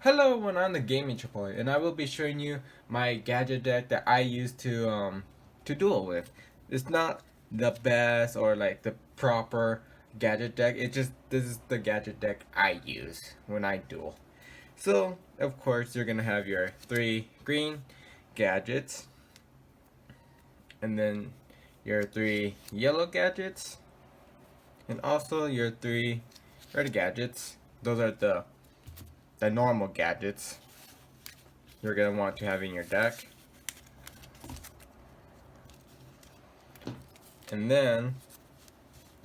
Hello everyone, I'm the Gaming Chipotle, and I will be showing you my gadget deck that I use to duel with. It's not the best or like the proper gadget deck. This is the gadget deck I use when I duel. So of course you're gonna have your three green gadgets, and then your three yellow gadgets, and also your three red gadgets. Those are the normal gadgets you're going to want to have in your deck. And then,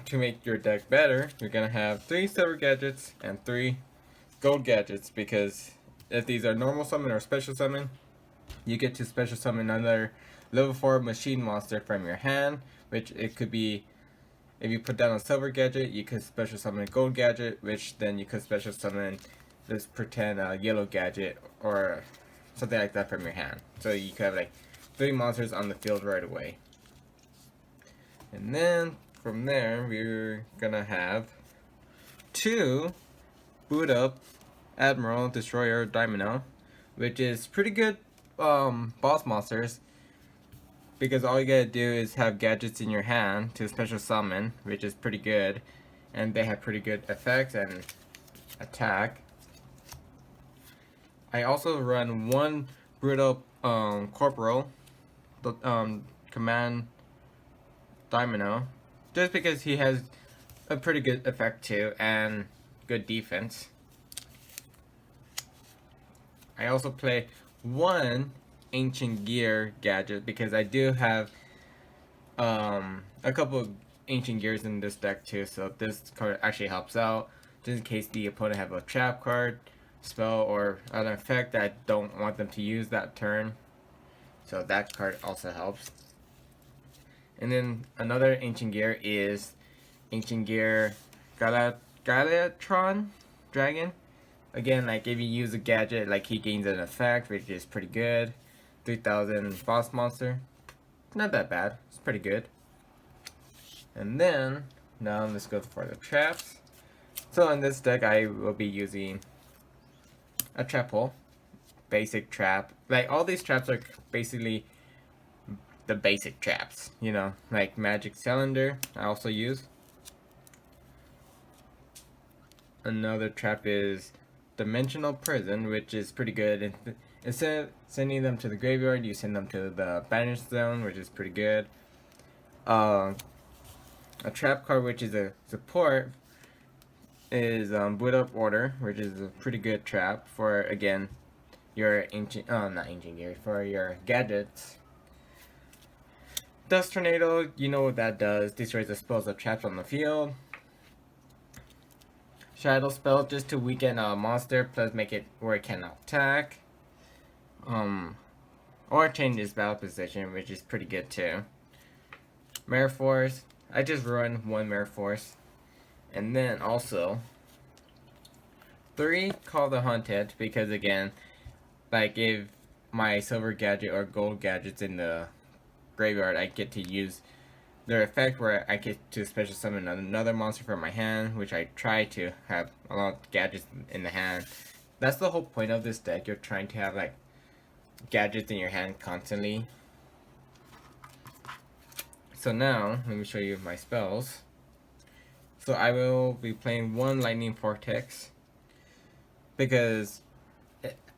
to make your deck better, you're going to have 3 silver gadgets and 3 gold gadgets, because if these are normal summon or special summon, you get to special summon another level 4 machine monster from your hand, which it could be, if you put down a silver gadget, you could special summon a gold gadget, which then you could special summon this pretend yellow gadget or something like that from your hand. So you could have like 3 monsters on the field right away. And then from there, we're gonna have 2 boot up Admiral, Destroyer, Domino, which is pretty good boss monsters, because all you gotta do is have gadgets in your hand to special summon, which is pretty good, and they have pretty good effects and attack. I also run 1 brutal corporal, the command Domino, just because he has a pretty good effect too and good defense. I also play 1 ancient gear gadget because I do have a couple of ancient gears in this deck too, so this card actually helps out just in case the opponent have a trap card, spell, or other effect that I don't want them to use that turn. So that card also helps. And then another ancient gear is ancient gear Galatron Dragon. Again, like if you use a gadget, like he gains an effect, which is pretty good. 3000 boss monster. Not that bad. It's pretty good. And then, now let's go for the traps. So in this deck, I will be using a trap hole. Basic trap. Like all these traps are basically the basic traps, you know, like magic cylinder I also use. Another trap is dimensional prison, which is pretty good. Instead of sending them to the graveyard, you send them to the banished zone, which is pretty good. A trap card which is a support is boot up order, which is a pretty good trap for, again, your ancient, not ancient gear, for your gadgets. Dust Tornado, you know what that does. Destroys the spells of traps on the field. Shadow Spell, just to weaken a monster, plus make it where it cannot attack. Or change its battle position, which is pretty good too. Mare Force, I just run 1 Mare Force. And then also 3 Call the Hunted, because again, like if my silver gadget or gold gadgets in the graveyard, I get to use their effect where I get to special summon another monster from my hand, which I try to have a lot of gadgets in the hand. That's the whole point of this deck. You're trying to have like gadgets in your hand constantly. So now, let me show you my spells. So I will be playing 1 Lightning Vortex, because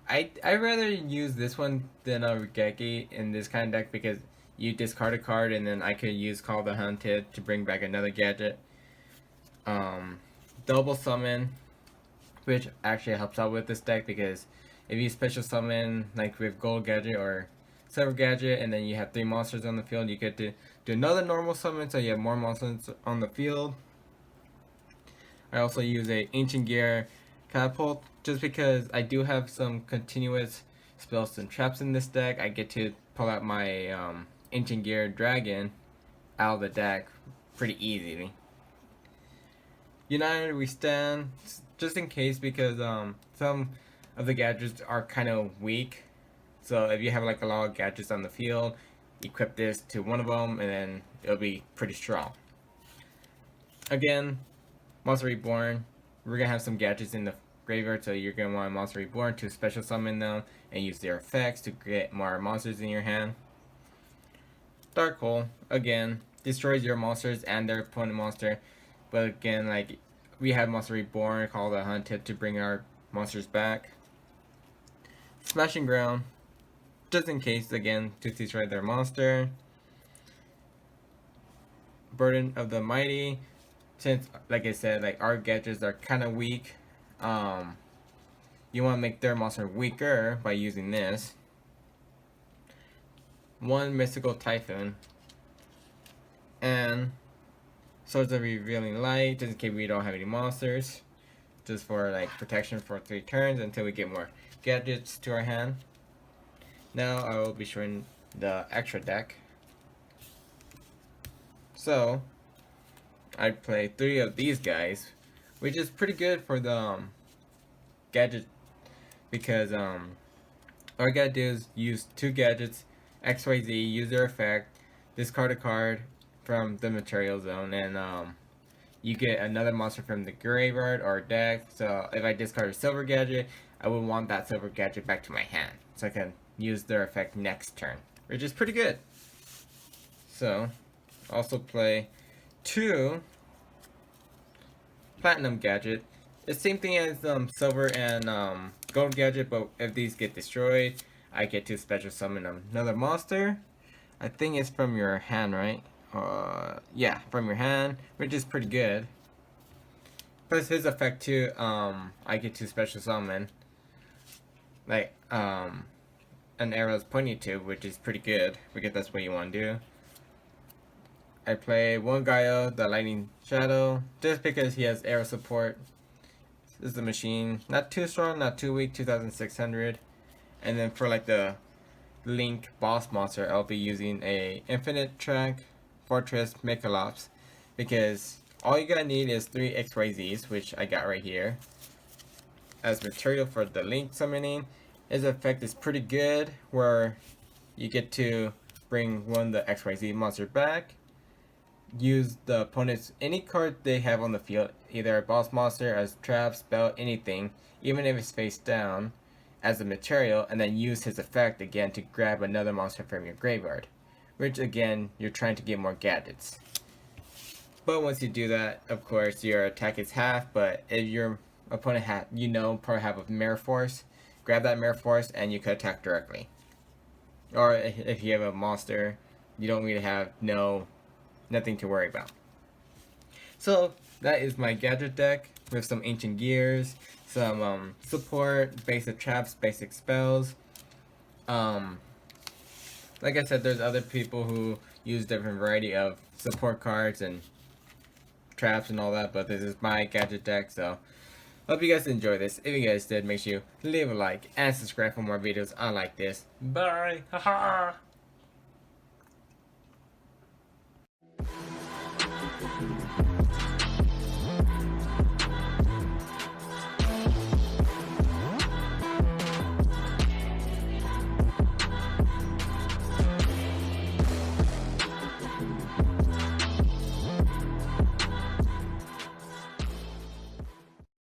I rather use this one than a Regeki in this kind of deck, because you discard a card and then I could use Call the Hunted to bring back another gadget. Double Summon, which actually helps out with this deck, because if you special summon like with Gold Gadget or Silver Gadget and then you have 3 monsters on the field, you get to do another normal summon, so you have more monsters on the field. I also use a Ancient Gear Catapult, just because I do have some continuous spells and traps in this deck. I get to pull out my Ancient Gear Dragon out of the deck pretty easily. United We Stand, just in case, because some of the gadgets are kind of weak. So if you have like a lot of gadgets on the field, equip this to one of them and then it'll be pretty strong. Again, Monster Reborn, we're gonna have some gadgets in the graveyard, so you're going to want Monster Reborn to special summon them and use their effects to get more monsters in your hand. Dark Hole, again, destroys your monsters and their opponent monster, but again, like, we have Monster Reborn called a Hunted to bring our monsters back. Smashing Ground, just in case, again, to destroy their monster. Burden of the Mighty, since, like I said, like, our gadgets are kind of weak, you want to make their monster weaker by using this. One Mystical Typhoon, and Swords of Revealing Light, just in case we don't have any monsters, just for like protection for 3 turns until we get more gadgets to our hand. Now I will be showing the extra deck. So I play 3 of these guys, which is pretty good for the gadget, because all I gotta do is use 2 gadgets, XYZ, use their effect, discard a card from the material zone, and you get another monster from the graveyard or deck. So if I discard a silver gadget, I would want that silver gadget back to my hand, so I can use their effect next turn, which is pretty good. So also play 2 Platinum Gadget. It's the same thing as silver and gold gadget, but if these get destroyed, I get to special summon another monster. I think it's from your hand, right? Yeah, from your hand, which is pretty good. Plus his effect too, I get to special summon, like, an arrow's pointing to, which is pretty good, because that's what you want to do. I play 1 Gaio, the Lightning Shadow, just because he has arrow support. This is the machine, not too strong, not too weak, 2600. And then for like the Link boss monster, I'll be using a Infinite Track Fortress Mechalops, because all you gotta need is 3 XYZs, which I got right here, as material for the Link summoning. His effect is pretty good, where you get to bring one of the XYZ monster back, use the opponent's any card they have on the field, either a boss monster, as trap, spell, anything, even if it's face down, as a material, and then use his effect again to grab another monster from your graveyard, which again, you're trying to get more gadgets. But once you do that, of course, your attack is half, but if your opponent probably have a Mirror Force, grab that Mirror Force and you could attack directly. Or if you have a monster, you don't really have nothing to worry about. So that is my gadget deck with some ancient gears, some support, basic traps, basic spells. Like I said, there's other people who use different variety of support cards and traps and all that, but this is my gadget deck, so hope you guys enjoy this. If you guys did, make sure you leave a like and subscribe for more videos unlike this. Bye! Haha!